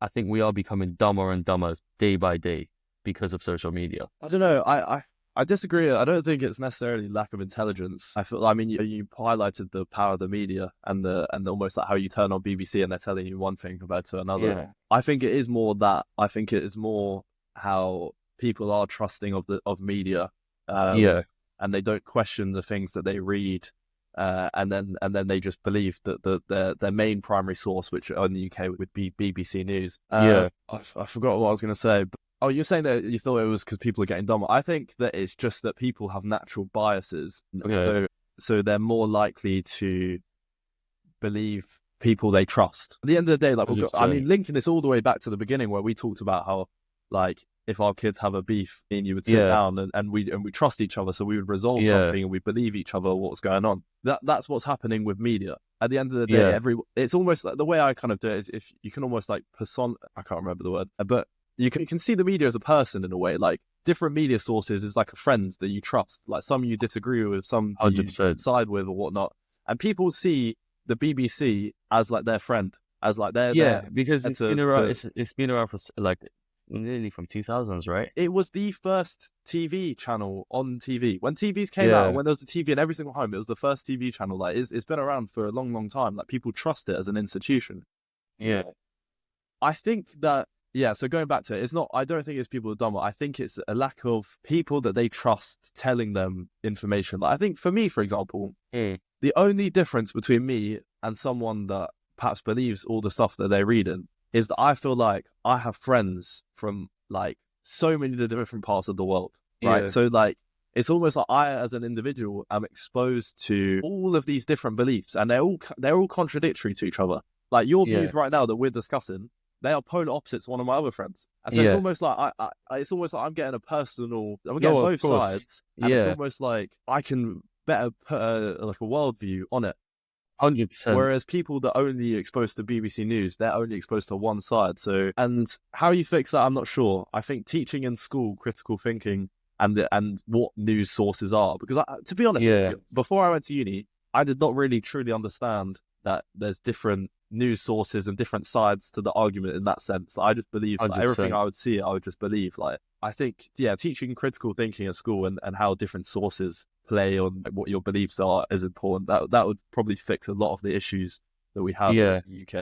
I think we are becoming dumber and dumber day by day because of social media. I don't know. I disagree. I don't think it's necessarily lack of intelligence. I mean, you highlighted the power of the media and almost like how you turn on BBC and they're telling you one thing compared to another. Yeah. I think it is more that. I think it is more how people are trusting of media, Yeah. and they don't question the things that they read. And then they just believe that their main primary source, which in the UK would be BBC News. Yeah. I forgot what I was going to say. But, oh, you're saying that you thought it was because people are getting dumber. I think that it's just that people have natural biases, Okay. so they're more likely to believe people they trust. At the end of the day, like I 100%. mean, linking this all the way back to the beginning where we talked about how, like, if our kids have a beef, and you would sit Yeah. down and we trust each other, so we would resolve Yeah. something and we believe each other what's going on. That's what's happening with media. At the end of the day, Yeah. it's almost like the way I kind of do it is if you can almost like I can't remember the word, but you can see the media as a person in a way. Like different media sources is like a friend that you trust. Like some you disagree with, some you 100%. side with or whatnot. And people see the BBC as like their friend, as like they're Yeah, there because it's been around. to It's been around for like nearly from 2000s, right? it was the first TV channel on TV. When TVs came out, and Yeah. when there was a TV in every single home, it was the first TV channel. Like, it's been around for a long, long time. Like, people trust it as an institution. Yeah. I think that, yeah, so going back to it, it's not, I don't think it's people are dumber. I think it's a lack of people that they trust telling them information. Like, I think for me, for example, Mm. the only difference between me and someone that perhaps believes all the stuff that they're reading is that I feel like I have friends from like so many different parts of the world, right? Yeah. So like it's almost like I, as an individual, am exposed to all of these different beliefs, and they're all contradictory to each other. Like your Yeah. views right now that we're discussing, they are polar opposites to one of my other friends, and so it's Yeah. almost like it's almost like I'm getting No, of both course. sides, and it's Yeah. almost like I can better put like a worldview on it. 100%. Whereas people that only exposed to BBC News, they're only exposed to one side. So, and how you fix that, I'm not sure. I think teaching in school critical thinking and what news sources are, because to be honest, Yeah. before I went to uni, I did not really truly understand that there's different news sources and different sides to the argument in that sense. I just believe like, everything 100%. I would see, I would just believe. Like I think, yeah, teaching critical thinking at school and how different sources play on what your beliefs are is important. That would probably fix a lot of the issues that we have in Yeah. the UK.